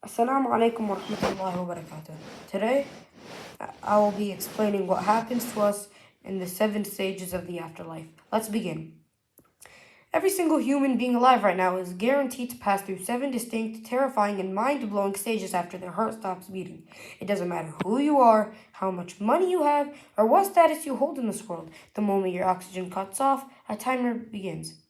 Assalamu alaikum wa rahmatullahi wa barakatuh. Today, I will be explaining what happens to us in the 7 stages of the afterlife. Let's begin. Every single human being alive right now is guaranteed to pass through 7 distinct, terrifying, and mind-blowing stages after their heart stops beating. It doesn't matter who you are, how much money you have, or what status you hold in this world. The moment your oxygen cuts off, a timer begins.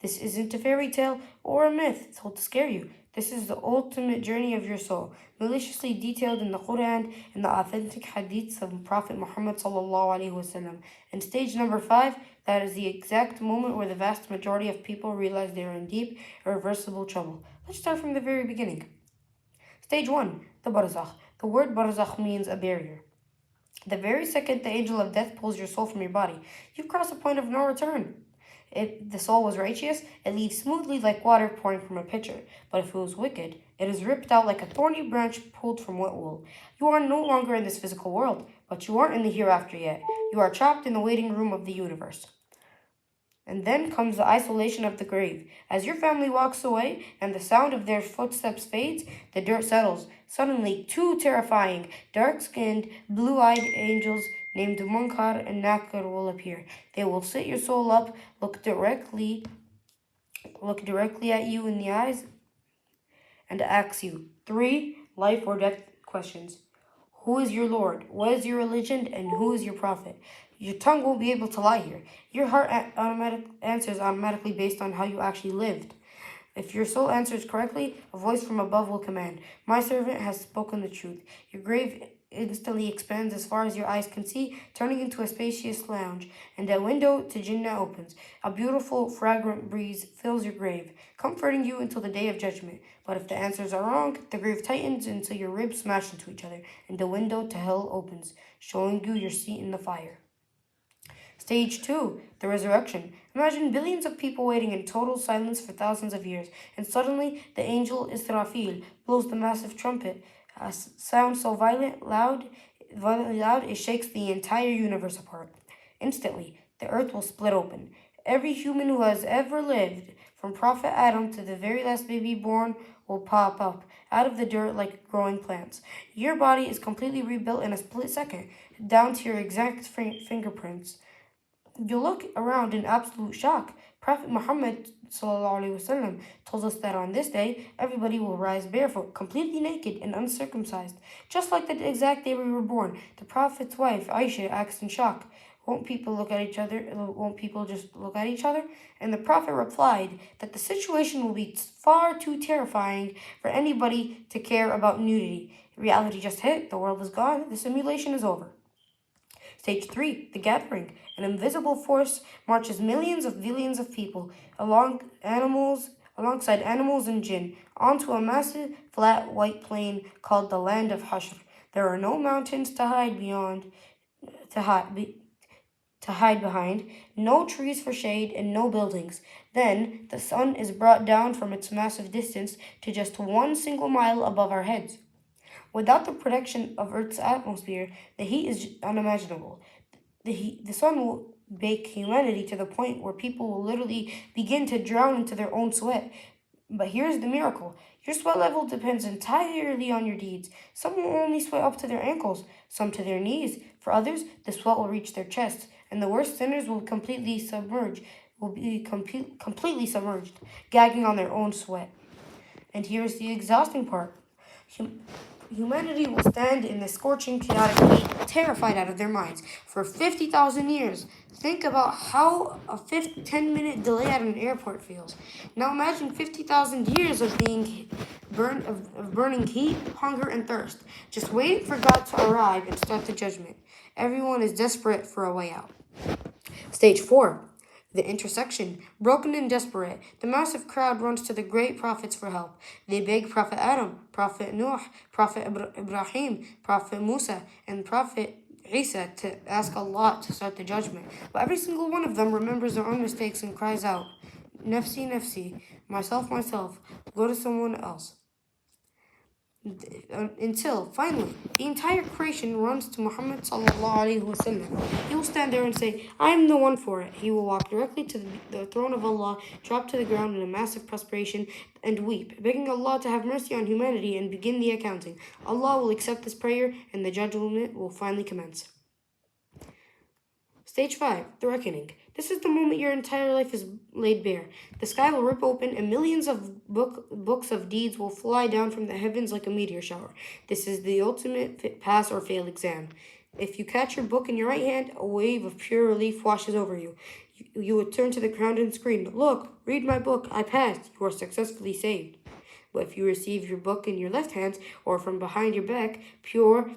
This isn't a fairy tale or a myth told to scare you. This is the ultimate journey of your soul, maliciously detailed in the Quran and the authentic hadiths of Prophet Muhammad sallallahu alaihi wasallam. And stage number 5, that is the exact moment where the vast majority of people realize they are in deep, irreversible trouble. Let's start from the very beginning. Stage 1, the barzakh. The word barzakh means a barrier. The very second the angel of death pulls your soul from your body, you cross a point of no return. If the soul was righteous, it leaves smoothly like water pouring from a pitcher. But if it was wicked, it is ripped out like a thorny branch pulled from wet wool. You are no longer in this physical world, but you aren't in the hereafter yet. You are trapped in the waiting room of the universe. And then comes the isolation of the grave. As your family walks away and the sound of their footsteps fades, the dirt settles. Suddenly, 2 terrifying, dark-skinned, blue-eyed angels named Munkar and Nakir will appear. They will sit your soul up, look directly at you in the eyes, and ask you 3 life or death questions. Who is your Lord? What is your religion? And who is your prophet? Your tongue won't be able to lie here. Your heart answers automatically based on how you actually lived. If your soul answers correctly, a voice from above will command, "My servant has spoken the truth." Your grave instantly expands as far as your eyes can see, turning into a spacious lounge, and a window to Jannah opens. A beautiful, fragrant breeze fills your grave, comforting you until the day of judgment. But if the answers are wrong, the grave tightens until your ribs smash into each other, and the window to hell opens, showing you your seat in the fire. Stage 2, the resurrection. Imagine billions of people waiting in total silence for thousands of years, and suddenly the angel Israfil blows the massive trumpet. A sound so violently loud, it shakes the entire universe apart. Instantly, the earth will split open. Every human who has ever lived, from Prophet Adam to the very last baby born, will pop up out of the dirt like growing plants. Your body is completely rebuilt in a split second, down to your exact fingerprints. You look around in absolute shock. Prophet Muhammad ﷺ told us that on this day, everybody will rise barefoot, completely naked and uncircumcised, just like the exact day we were born. The Prophet's wife, Aisha, asked in shock, "Won't people look at each other? Won't people just look at each other?" And the Prophet replied that the situation will be far too terrifying for anybody to care about nudity. Reality just hit. The world is gone. The simulation is over. Stage 3, the gathering. An invisible force marches millions of billions of people alongside animals and jinn onto a massive flat white plain called the land of Hashr. There are no mountains to hide behind, no trees for shade, and no buildings. Then the sun is brought down from its massive distance to just 1 single mile above our heads. Without the protection of Earth's atmosphere, the heat is unimaginable. The sun will bake humanity to the point where people will literally begin to drown into their own sweat. But here's the miracle. Your sweat level depends entirely on your deeds. Some will only sweat up to their ankles, some to their knees. For others, the sweat will reach their chests, and the worst sinners will completely submerged, gagging on their own sweat. And here's the exhausting part. Humanity will stand in the scorching, chaotic heat, terrified out of their minds, for 50,000 years. Think about how a 10-minute delay at an airport feels. Now imagine 50,000 years of burning heat, hunger, and thirst, just waiting for God to arrive and start the judgment. Everyone is desperate for a way out. Stage 4. The intersection. Broken and desperate, the massive crowd runs to the great prophets for help. They beg Prophet Adam, Prophet Nuh, Prophet Ibrahim, Prophet Mousa, and Prophet Isa to ask Allah to start the judgment. But every single one of them remembers their own mistakes and cries out, "Nafsi, nafsi, myself, myself, go to someone else." until finally the entire creation runs to Muhammad sallallahu alaihi wasallam. He will stand there and say, "I am the one for it." He will walk directly to the throne of Allah, drop to the ground in a massive prostration, and weep, begging Allah to have mercy on humanity and begin the accounting. Allah will accept this prayer, and the judgment will finally commence. Stage 5, the reckoning. This is the moment your entire life is laid bare. The sky will rip open and millions of books of deeds will fly down from the heavens like a meteor shower. This is the ultimate pass or fail exam. If you catch your book in your right hand, a wave of pure relief washes over you. You would turn to the ground and scream, "Look, read my book, I passed, you are successfully saved." But if you receive your book in your left hand or from behind your back, pure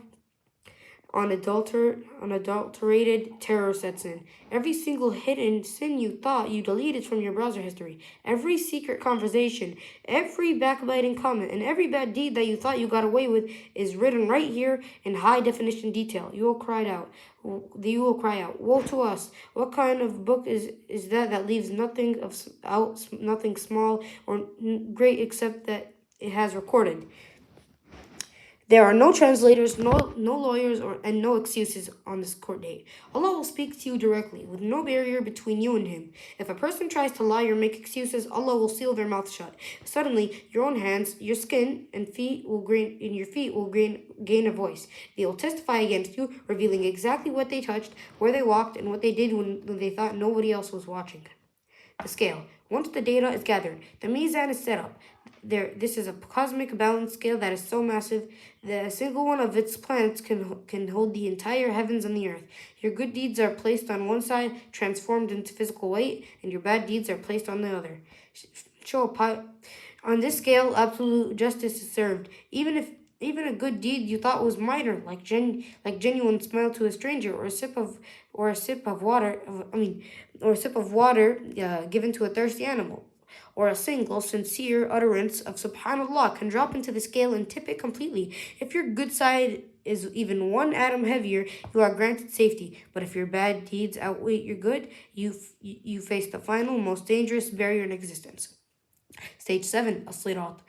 unadulterated terror sets in. Every single hidden sin you thought you deleted from your browser history, every secret conversation, every backbiting comment, and every bad deed that you thought you got away with is written right here in high definition detail. You will cry out, "Woe to us! What kind of book is that leaves nothing nothing small or great except that it has recorded?" There are no translators, no lawyers, and no excuses on this court date. Allah will speak to you directly, with no barrier between you and Him. If a person tries to lie or make excuses, Allah will seal their mouth shut. Suddenly, your own hands, your skin, and your feet will gain a voice. They will testify against you, revealing exactly what they touched, where they walked, and what they did when they thought nobody else was watching. The scale. Once the data is gathered, the mizan is set up. This is a cosmic balance scale that is so massive that a single one of its planets can hold the entire heavens and the earth. Your good deeds are placed on one side, transformed into physical weight, and your bad deeds are placed on the other. On this scale, absolute justice is served. Even a good deed you thought was minor, like genuine smile to a stranger, or a sip of water given to a thirsty animal, or a single sincere utterance of Subhanallah can drop into the scale and tip it completely. If your good side is even one atom heavier, you are granted safety. But if your bad deeds outweigh your good, you face the final, most dangerous barrier in existence. Stage 7, as-sirat.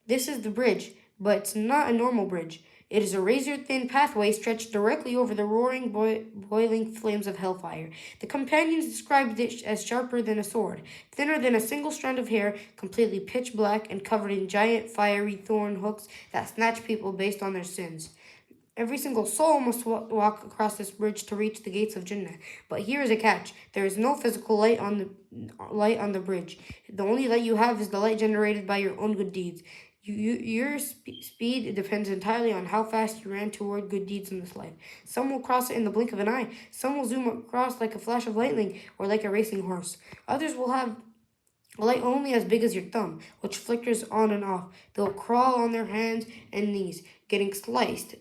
This is the bridge, but it's not a normal bridge. It is a razor-thin pathway stretched directly over the roaring, boiling flames of hellfire. The companions described it as sharper than a sword, thinner than a single strand of hair, completely pitch black, and covered in giant fiery thorn hooks that snatch people based on their sins. Every single soul must walk across this bridge to reach the gates of Jannah. But here is a catch. There is no physical light on the bridge. The only light you have is the light generated by your own good deeds. Your speed depends entirely on how fast you ran toward good deeds in this life. Some will cross it in the blink of an eye. Some will zoom across like a flash of lightning or like a racing horse. Others will have a light only as big as your thumb, which flickers on and off. They'll crawl on their hands and knees, getting sliced,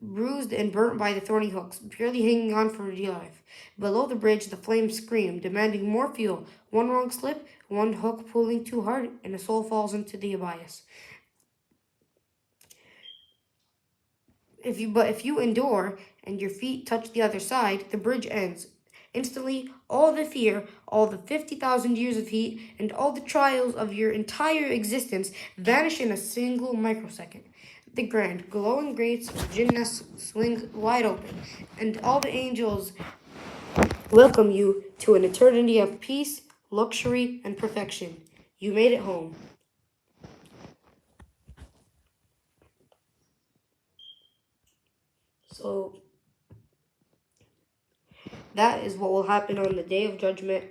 bruised and burnt by the thorny hooks, barely hanging on for dear life. Below the bridge, the flames scream, demanding more fuel. One wrong slip, one hook pulling too hard, and a soul falls into the abyss. If you endure and your feet touch the other side, the bridge ends. Instantly, all the fear, all the 50,000 years of heat, and all the trials of your entire existence vanish in a single microsecond. The grand, glowing gates of Jannah swing wide open, and all the angels welcome you to an eternity of peace, luxury, and perfection. You made it home. So, that is what will happen on the Day of Judgment.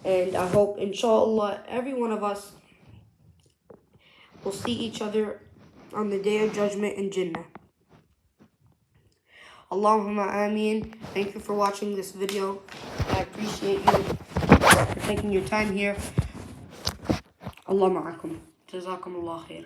And I hope, inshallah, every one of us will see each other on the Day of Judgment in Jannah. Allahumma ameen. Thank you for watching this video. I appreciate you for taking your time here. Allah ma'akum. Jazakum Allah khair.